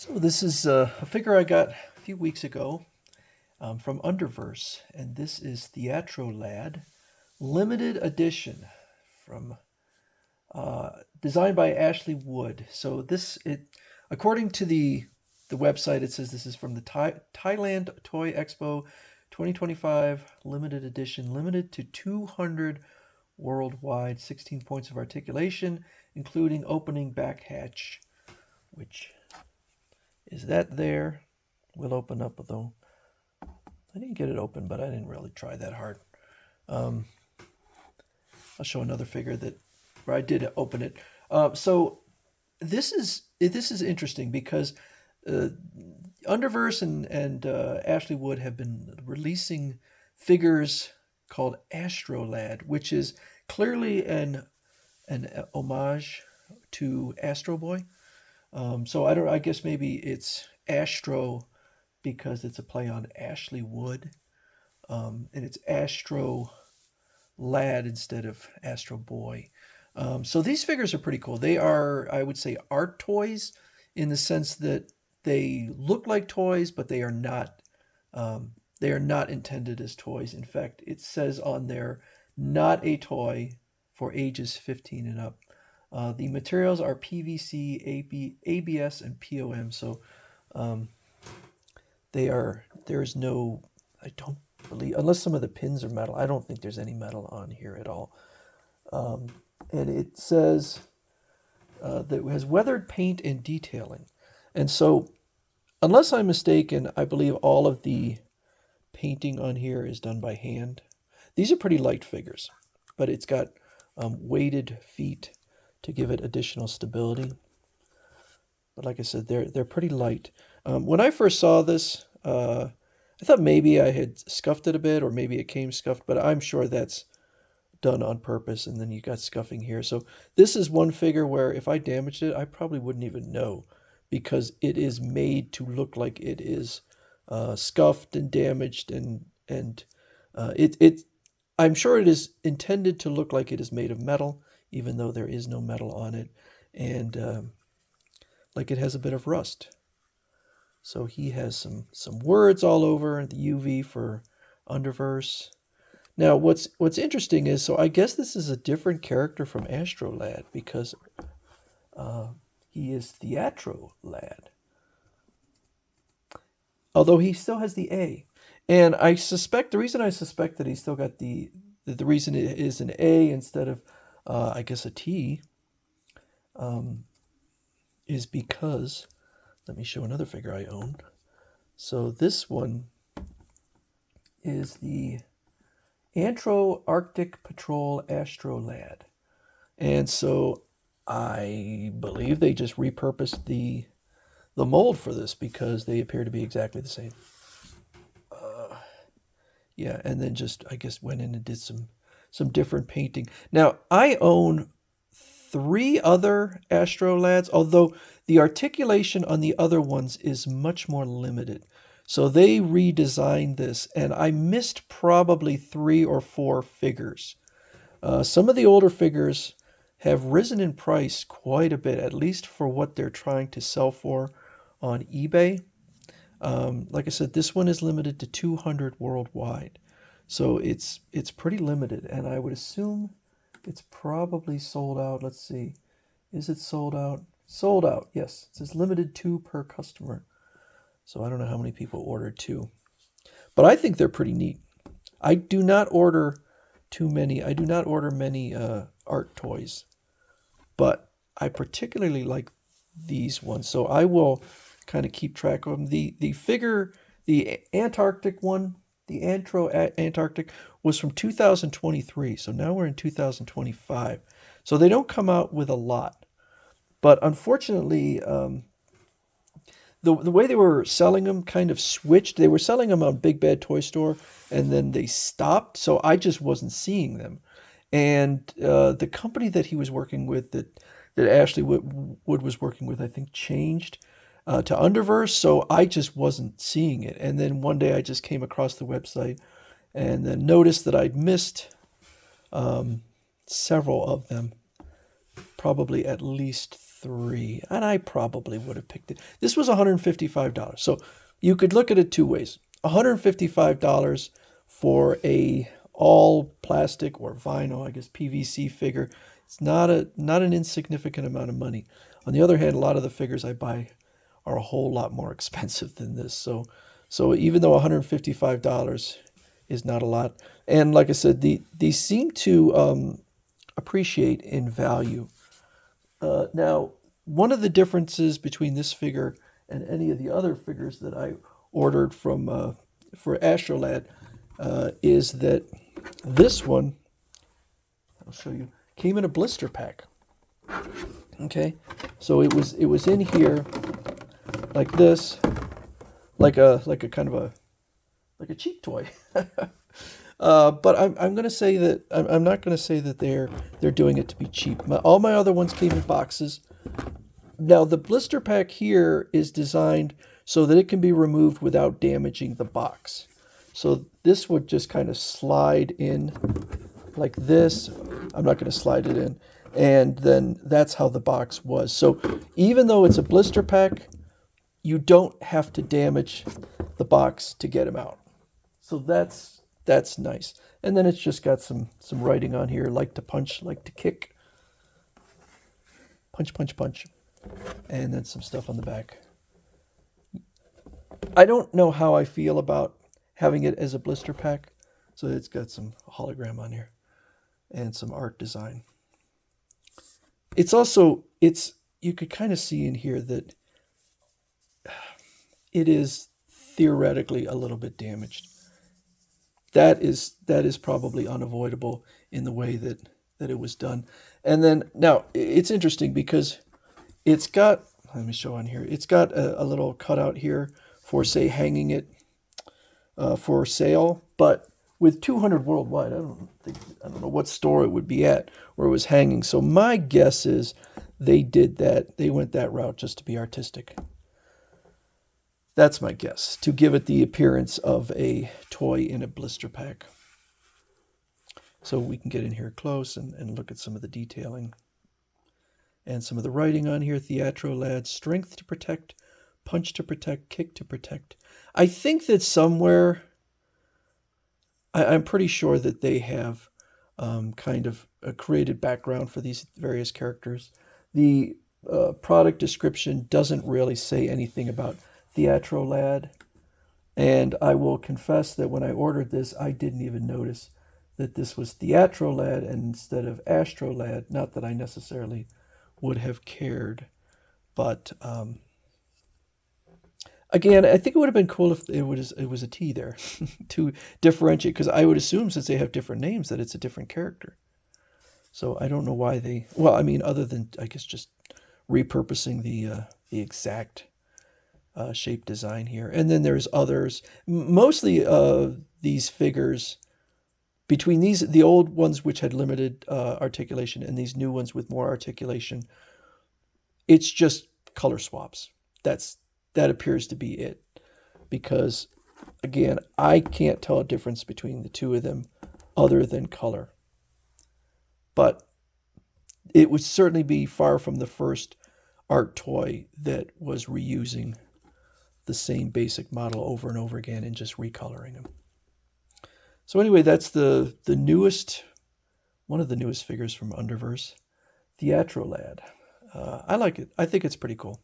So this is a figure I got a few weeks ago from Underverse, and this is Thiatro Lad, limited edition from designed by Ashley Wood. So according to the website, it says this is from the Thailand Toy Expo 2025 limited edition, limited to 200 worldwide, 16 points of articulation, including opening back hatch, which is that there. Will open up, though. I didn't get it open, but I didn't really try that hard. Um, I'll show another figure where I did open it. So this is interesting because uh, Underverse and Ashley Wood have been releasing figures called Astrolad, which is clearly an homage to Astro Boy. So I don't. I guess maybe it's Astro because it's a play on Ashley Wood, and it's Astro Lad instead of Astro Boy. So these figures are pretty cool. They are, I would say, art toys in the sense that they look like toys, but they are not. They are not intended as toys. In fact, it says on there, "Not a toy for ages 15 and up." The materials are PVC, ABS, and POM. So um, there is no, I don't believe, unless some of the pins are metal, I don't think there's any metal on here at all. Um, and it says that it has weathered paint and detailing. And so, unless I'm mistaken, I believe all of the painting on here is done by hand. These are pretty light figures, but it's got weighted feet to give it additional stability. But like I said, they're pretty light. When I first saw this, I thought maybe I had scuffed it a bit, or maybe it came scuffed, but I'm sure that's done on purpose, and then you got scuffing here. So this is one figure where if I damaged it, I probably wouldn't even know because it is made to look like it is scuffed and damaged, and I'm sure it is intended to look like it is made of metal, even though there is no metal on it, and like it has a bit of rust. So he has some words all over the UV for Underverse. Now, what's interesting is, so I guess this is a different character from Astrolad because uh, he is Thiatro Lad, although he still has the A. And I suspect the reason I suspect that he still got the reason it is an A instead of I guess a T um, is because let me show another figure I own. So this one is the Antro Arctic Patrol Astrolad. And so I believe they just repurposed the mold for this because they appear to be exactly the same. Uh, yeah, and then just I guess went in and did some different painting. Now I own three other Astrolads, although the articulation on the other ones is much more limited. So they redesigned this, and I missed probably three or four figures. Some of the older figures have risen in price quite a bit, at least for what they're trying to sell for on eBay. Like I said, this one is limited to 200 worldwide, so it's pretty limited, and I would assume it's probably sold out. Let's see, is it sold out? Sold out. Yes, it says limited two per customer. So I don't know how many people ordered two, but I think they're pretty neat. I do not order too many. I do not order many art toys, but I particularly like these ones. So I will kind of keep track of them. The Antarctic one, the Antro Antarctic was from 2023. So now we're in 2025. So they don't come out with a lot. But unfortunately, the way they were selling them kind of switched. They were selling them on Big Bad Toy Store, and then they stopped. So I just wasn't seeing them. And the company that he was working with, that Ashley Wood was working with, I think changed to Underverse. So I just wasn't seeing it. And then one day I just came across the website and then noticed that I'd missed several of them, probably at least 3, and I probably would have picked it. This was $155. So you could look at it two ways. $155 for a all plastic or vinyl, I guess PVC figure. It's not an insignificant amount of money. On the other hand, a lot of the figures I buy are a whole lot more expensive than this. So even though $155 is not a lot, and like I said, these seem to appreciate in value. Now, one of the differences between this figure and any of the other figures that I ordered from for Astrolad is that this one, I'll show you, came in a blister pack. Okay, so it was in here like this, like a kind of a cheap toy. But I'm gonna say that I'm not gonna say that they're doing it to be cheap. All my other ones came in boxes. Now the blister pack here is designed so that it can be removed without damaging the box. So this would just kind of slide in like this. I'm not going to slide it in. And then that's how the box was. So even though it's a blister pack, you don't have to damage the box to get them out. So that's nice. And then it's just got some writing on here, like to punch, like to kick. Punch, punch, punch. And then some stuff on the back. I don't know how I feel about having it as a blister pack. So it's got some hologram on here and some art design. It's also, you could kind of see in here that it is theoretically a little bit damaged. That is probably unavoidable in the way that it was done. And then now it's interesting because it's got, let me show on here, it's got a little cutout here for, say, hanging it for sale, but with 200 worldwide, I don't know what store it would be at where it was hanging. So my guess is they went that route just to be artistic. That's my guess, to give it the appearance of a toy in a blister pack. So we can get in here close and look at some of the detailing. And some of the writing on here: Thiatro lad, strength to protect, punch to protect, kick to protect. I think that somewhere, I'm pretty sure that they have kind of a created background for these various characters. The product description doesn't really say anything about Thiatro lad, and I will confess that when I ordered this, I didn't even notice that this was Thiatro lad instead of Astro lad. Not that I necessarily would have cared, but again, I think it would have been cool if it was a T there to differentiate, because I would assume since they have different names that it's a different character. So I don't know why they, well, I mean, other than I guess just repurposing the exact shape design here. And then there's others, mostly these figures, between the old ones which had limited articulation and these new ones with more articulation, it's just color swaps. That appears to be it, because again, I can't tell a difference between the two of them other than color. But it would certainly be far from the first art toy that was reusing the same basic model over and over again and just recoloring them. So anyway, that's the newest, one of the newest figures from Underverse, Thiatro lad. I like it. I think it's pretty cool.